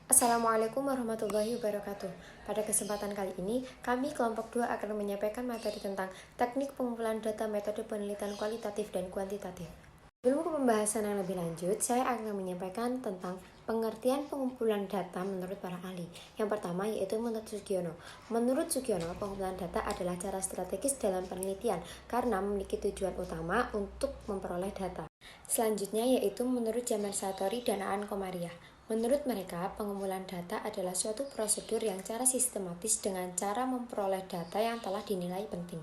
Assalamualaikum warahmatullahi wabarakatuh. Pada kesempatan kali ini, kami kelompok 2 akan menyampaikan materi tentang teknik pengumpulan data metode penelitian kualitatif dan kuantitatif. Sebelum ke pembahasan yang lebih lanjut, saya akan menyampaikan tentang pengertian pengumpulan data menurut para ahli. Yang pertama yaitu menurut Sugiono. Menurut Sugiono, pengumpulan data adalah cara strategis dalam penelitian karena memiliki tujuan utama untuk memperoleh data. Selanjutnya yaitu menurut Jamal Satori dan Aan Komariah. Menurut mereka, pengumpulan data adalah suatu prosedur yang secara sistematis dengan cara memperoleh data yang telah dinilai penting.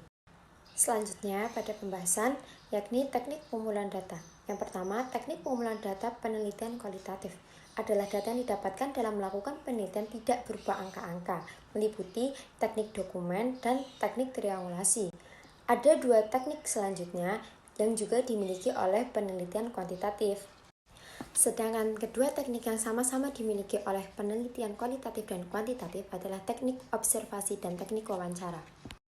Selanjutnya pada pembahasan yakni teknik pengumpulan data. Yang pertama, teknik pengumpulan data penelitian kualitatif adalah data yang didapatkan dalam melakukan penelitian tidak berupa angka-angka, meliputi teknik dokumen dan teknik triangulasi. Ada dua teknik selanjutnya yang juga dimiliki oleh penelitian kuantitatif. Sedangkan kedua teknik yang sama-sama dimiliki oleh penelitian kualitatif dan kuantitatif adalah teknik observasi dan teknik wawancara.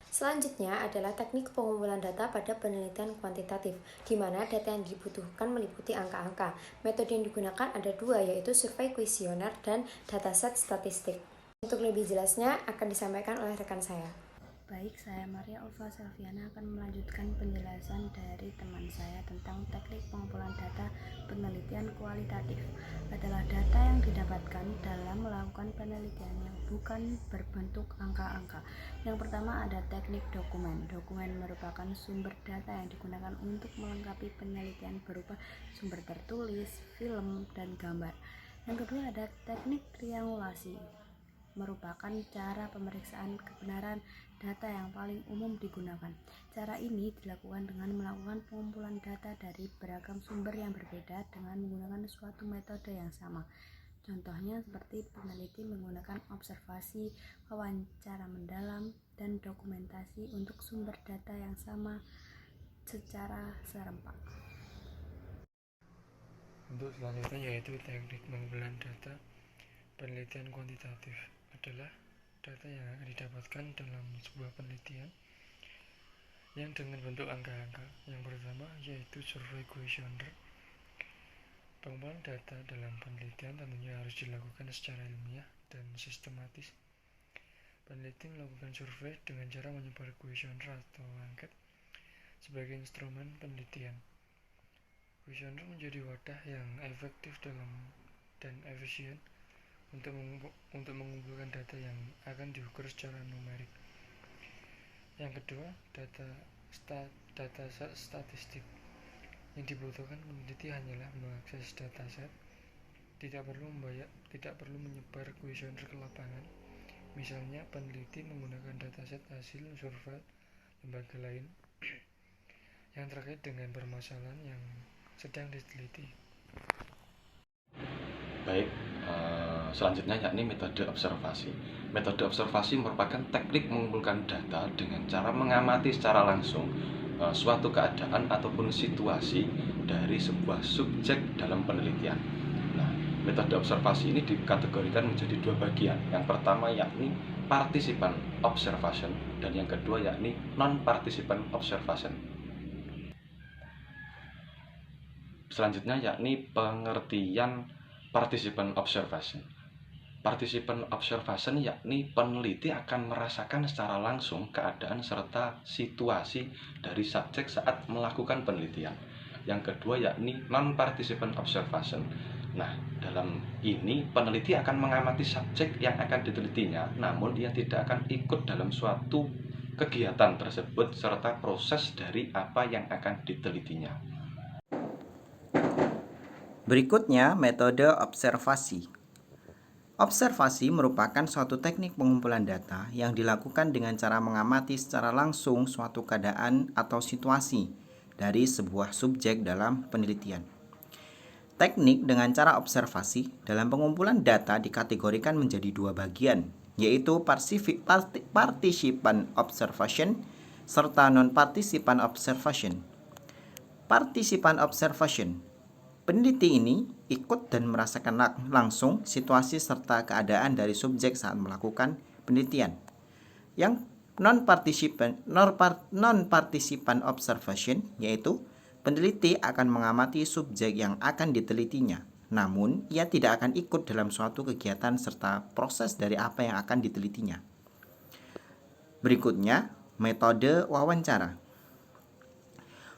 Selanjutnya adalah teknik pengumpulan data pada penelitian kuantitatif, di mana data yang dibutuhkan meliputi angka-angka. Metode yang digunakan ada dua, yaitu survei kuesioner dan dataset statistik. Untuk lebih jelasnya akan disampaikan oleh rekan saya. Baik, saya Maria Ulfa Selviana akan melanjutkan penjelasan dari teman saya tentang teknik pengumpulan data penelitian kualitatif. Adalah data yang didapatkan dalam melakukan penelitian yang bukan berbentuk angka-angka. Yang pertama ada teknik dokumen. Dokumen merupakan sumber data yang digunakan untuk melengkapi penelitian berupa sumber tertulis, film, dan gambar. Yang kedua ada teknik triangulasi, merupakan cara pemeriksaan kebenaran data yang paling umum digunakan. Cara ini dilakukan dengan melakukan pengumpulan data dari beragam sumber yang berbeda dengan menggunakan suatu metode yang sama. Contohnya seperti peneliti menggunakan observasi, wawancara mendalam, dan dokumentasi untuk sumber data yang sama secara serempak. Untuk selanjutnya yaitu teknik pengumpulan data penelitian kuantitatif adalah data yang akan didapatkan dalam sebuah penelitian yang dengan bentuk angka-angka. Yang pertama yaitu survei kuesioner. Pengumpulan data dalam penelitian tentunya harus dilakukan secara ilmiah dan sistematis. Peneliti melakukan survei dengan cara menyebar kuesioner atau angket sebagai instrumen penelitian. Kuesioner menjadi wadah yang efektif dan efisien untuk mengumpulkan data yang akan diukur secara numerik. Yang kedua, data statistik. Yang dibutuhkan peneliti hanyalah mengakses dataset, tidak perlu menyebar kuesioner ke lapangan. Misalnya, peneliti menggunakan dataset hasil survei lembaga lain yang terkait dengan permasalahan yang sedang diteliti. Baik, selanjutnya yakni metode observasi. Metode observasi merupakan teknik mengumpulkan data dengan cara mengamati secara langsung suatu keadaan ataupun situasi dari sebuah subjek dalam penelitian. Nah, metode observasi ini dikategorikan menjadi dua bagian. Yang pertama yakni participant observation dan yang kedua yakni non-participant observation. Selanjutnya yakni pengertian participant observation. Participant observation yakni peneliti akan merasakan secara langsung keadaan serta situasi dari subjek saat melakukan penelitian. Yang kedua yakni non-participant observation. Nah, dalam ini peneliti akan mengamati subjek yang akan ditelitinya, namun dia tidak akan ikut dalam suatu kegiatan tersebut serta proses dari apa yang akan ditelitinya. Berikutnya, metode observasi. Observasi merupakan suatu teknik pengumpulan data yang dilakukan dengan cara mengamati secara langsung suatu keadaan atau situasi dari sebuah subjek dalam penelitian. Teknik dengan cara observasi dalam pengumpulan data dikategorikan menjadi dua bagian, yaitu participant observation serta non-participant observation. Participant observation, peneliti ini ikut dan merasakan langsung situasi serta keadaan dari subjek saat melakukan penelitian. Yang non-participant observation yaitu peneliti akan mengamati subjek yang akan ditelitinya, namun ia tidak akan ikut dalam suatu kegiatan serta proses dari apa yang akan ditelitinya. Berikutnya, metode wawancara.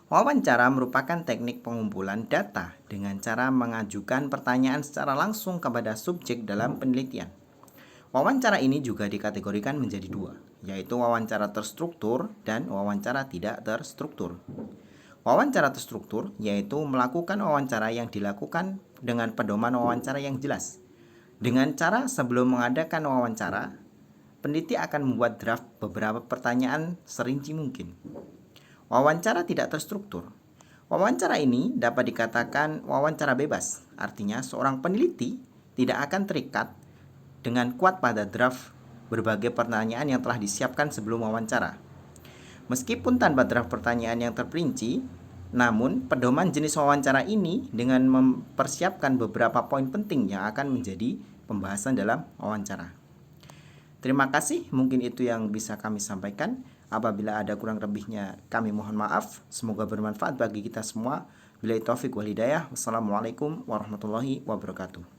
Wawancara merupakan teknik pengumpulan data dengan cara mengajukan pertanyaan secara langsung kepada subjek dalam penelitian. Wawancara ini juga dikategorikan menjadi dua, yaitu wawancara terstruktur dan wawancara tidak terstruktur. Wawancara terstruktur yaitu melakukan wawancara yang dilakukan dengan pedoman wawancara yang jelas. Dengan cara sebelum mengadakan wawancara, peneliti akan membuat draft beberapa pertanyaan serinci mungkin. Wawancara tidak terstruktur. Wawancara ini dapat dikatakan wawancara bebas, artinya seorang peneliti tidak akan terikat dengan kuat pada draft berbagai pertanyaan yang telah disiapkan sebelum wawancara. Meskipun tanpa draft pertanyaan yang terperinci, namun pedoman jenis wawancara ini dengan mempersiapkan beberapa poin penting yang akan menjadi pembahasan dalam wawancara. Terima kasih, mungkin itu yang bisa kami sampaikan. Apabila ada kurang lebihnya kami mohon maaf. Semoga bermanfaat bagi kita semua. Billahi taufik wal hidayah. Wassalamualaikum warahmatullahi wabarakatuh.